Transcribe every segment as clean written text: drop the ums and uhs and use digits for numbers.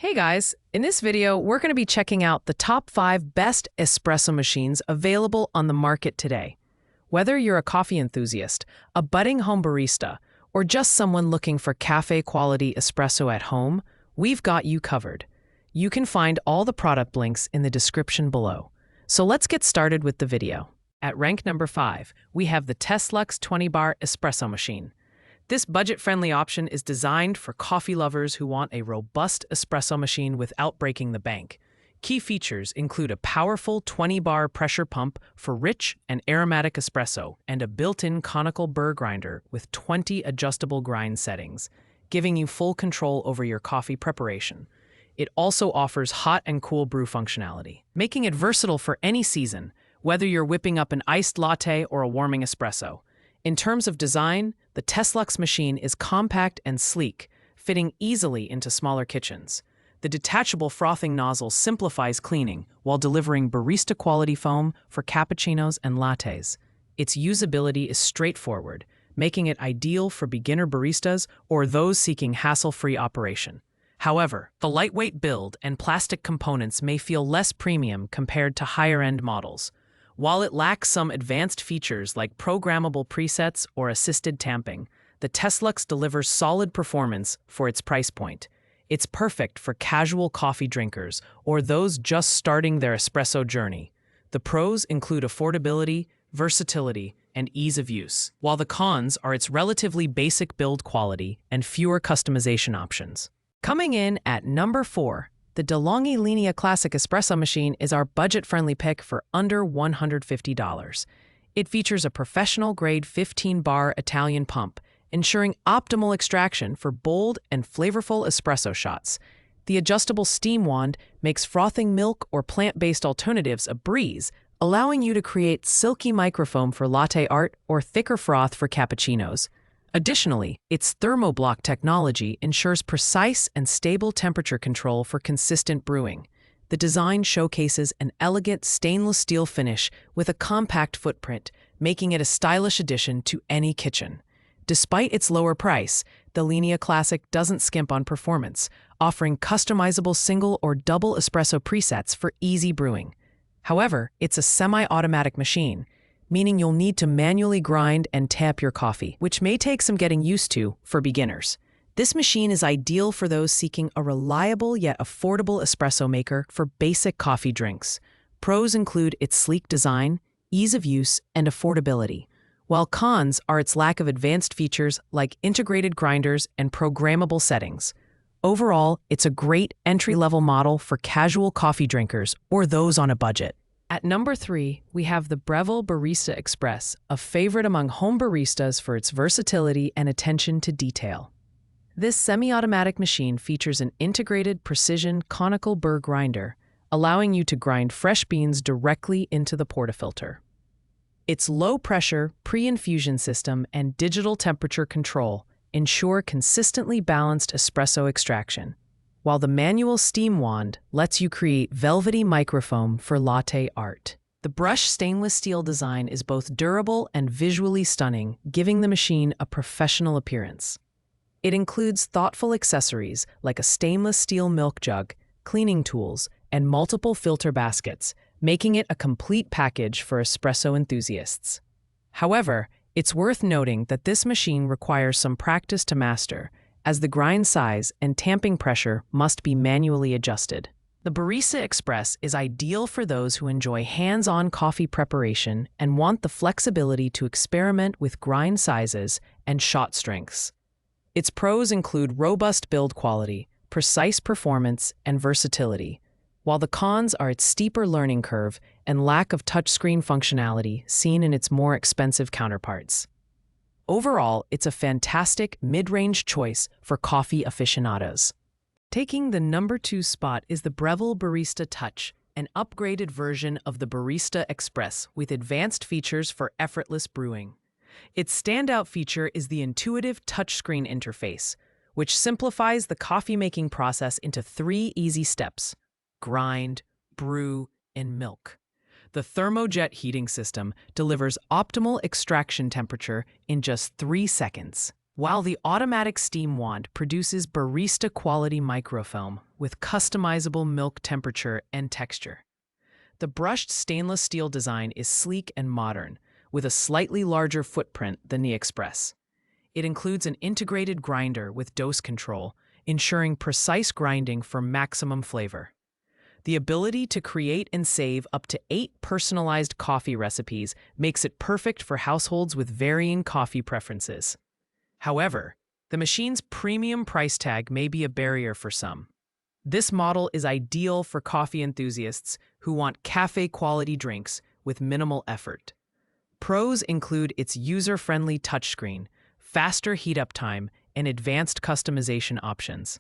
Hey guys, in this video, we're going to be checking out the top 5 best espresso machines available on the market today. Whether you're a coffee enthusiast, a budding home barista, or just someone looking for cafe-quality espresso at home, we've got you covered. You can find all the product links in the description below. So let's get started with the video. At rank number 5, we have the Teslux 20-bar espresso machine. This budget-friendly option is designed for coffee lovers who want a robust espresso machine without breaking the bank. Key features include a powerful 20-bar pressure pump for rich and aromatic espresso and a built-in conical burr grinder with 20 adjustable grind settings, giving you full control over your coffee preparation. It also offers hot and cool brew functionality, making it versatile for any season, whether you're whipping up an iced latte or a warming espresso. In terms of design, the Teslux machine is compact and sleek, fitting easily into smaller kitchens. The detachable frothing nozzle simplifies cleaning while delivering barista-quality foam for cappuccinos and lattes. Its usability is straightforward, making it ideal for beginner baristas or those seeking hassle-free operation. However, the lightweight build and plastic components may feel less premium compared to higher-end models. While it lacks some advanced features like programmable presets or assisted tamping, the Teslux delivers solid performance for its price point. It's perfect for casual coffee drinkers or those just starting their espresso journey. The pros include affordability, versatility, and ease of use, while the cons are its relatively basic build quality and fewer customization options. Coming in at number 4, the DLongi Linia Classic Espresso Machine is our budget-friendly pick for under $150. It features a professional-grade 15-bar Italian pump, ensuring optimal extraction for bold and flavorful espresso shots. The adjustable steam wand makes frothing milk or plant-based alternatives a breeze, allowing you to create silky microfoam for latte art or thicker froth for cappuccinos. Additionally, its thermoblock technology ensures precise and stable temperature control for consistent brewing. The design showcases an elegant stainless steel finish with a compact footprint, making it a stylish addition to any kitchen. Despite its lower price, the Linia Classic doesn't skimp on performance, offering customizable single or double espresso presets for easy brewing. However, it's a semi-automatic machine, meaning you'll need to manually grind and tap your coffee, which may take some getting used to for beginners. This machine is ideal for those seeking a reliable yet affordable espresso maker for basic coffee drinks. Pros include its sleek design, ease of use, and affordability, while cons are its lack of advanced features like integrated grinders and programmable settings. Overall, it's a great entry-level model for casual coffee drinkers or those on a budget. At number 3, we have the Breville Barista Express, a favorite among home baristas for its versatility and attention to detail. This semi-automatic machine features an integrated precision conical burr grinder, allowing you to grind fresh beans directly into the portafilter. Its low-pressure pre-infusion system and digital temperature control ensure consistently balanced espresso extraction, while the manual steam wand lets you create velvety microfoam for latte art. The brushed stainless steel design is both durable and visually stunning, giving the machine a professional appearance. It includes thoughtful accessories like a stainless steel milk jug, cleaning tools, and multiple filter baskets, making it a complete package for espresso enthusiasts. However, it's worth noting that this machine requires some practice to master, as the grind size and tamping pressure must be manually adjusted. The Barista Express is ideal for those who enjoy hands-on coffee preparation and want the flexibility to experiment with grind sizes and shot strengths. Its pros include robust build quality, precise performance, and versatility, while the cons are its steeper learning curve and lack of touchscreen functionality seen in its more expensive counterparts. Overall, it's a fantastic mid-range choice for coffee aficionados. Taking the number 2 spot is the Breville Barista Touch, an upgraded version of the Barista Express with advanced features for effortless brewing. Its standout feature is the intuitive touchscreen interface, which simplifies the coffee-making process into 3 easy steps: grind, brew, and milk. The thermojet heating system delivers optimal extraction temperature in just 3 seconds, while the automatic steam wand produces barista-quality microfilm with customizable milk temperature and texture. The brushed stainless steel design is sleek and modern, with a slightly larger footprint than the Express. It includes an integrated grinder with dose control, ensuring precise grinding for maximum flavor. The ability to create and save up to 8 personalized coffee recipes makes it perfect for households with varying coffee preferences. However, the machine's premium price tag may be a barrier for some. This model is ideal for coffee enthusiasts who want cafe-quality drinks with minimal effort. Pros include its user-friendly touchscreen, faster heat-up time, and advanced customization options.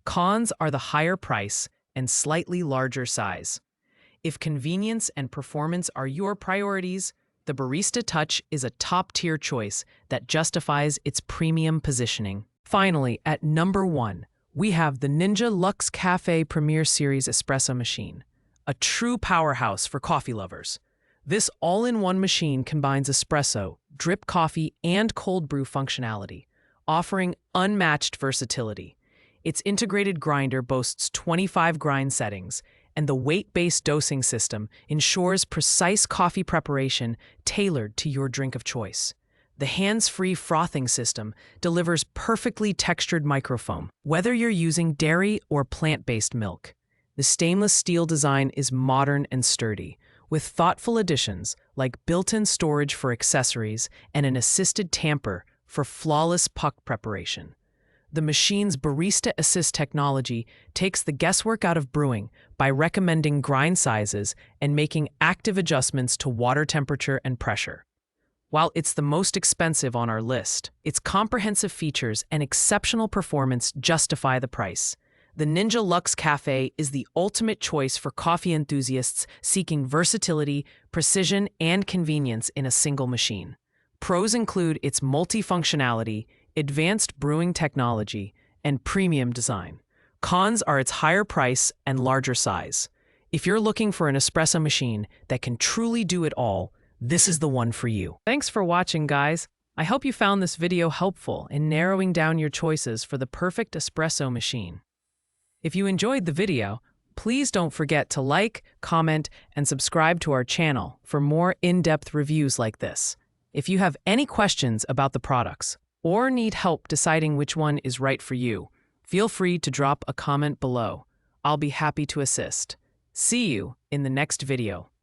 Cons are the higher price and slightly larger size. If convenience and performance are your priorities, the Barista Touch is a top-tier choice that justifies its premium positioning. Finally, at number 1, we have the Ninja Lux Cafe Premier Series Espresso Machine, a true powerhouse for coffee lovers. This all-in-one machine combines espresso, drip coffee, and cold brew functionality, offering unmatched versatility. Its integrated grinder boasts 25 grind settings, and the weight-based dosing system ensures precise coffee preparation tailored to your drink of choice. The hands-free frothing system delivers perfectly textured microfoam, whether you're using dairy or plant-based milk. The stainless steel design is modern and sturdy, with thoughtful additions like built-in storage for accessories and an assisted tamper for flawless puck preparation. The machine's Barista Assist technology takes the guesswork out of brewing by recommending grind sizes and making active adjustments to water temperature and pressure. While it's the most expensive on our list, its comprehensive features and exceptional performance justify the price. The Ninja Lux Cafe is the ultimate choice for coffee enthusiasts seeking versatility, precision, and convenience in a single machine. Pros include its multifunctionality, advanced brewing technology, and premium design. Cons are its higher price and larger size. If you're looking for an espresso machine that can truly do it all, this is the one for you. Thanks for watching, guys. I hope you found this video helpful in narrowing down your choices for the perfect espresso machine. If you enjoyed the video, please don't forget to like, comment, and subscribe to our channel for more in-depth reviews like this. If you have any questions about the products or need help deciding which one is right for you, feel free to drop a comment below. I'll be happy to assist. See you in the next video.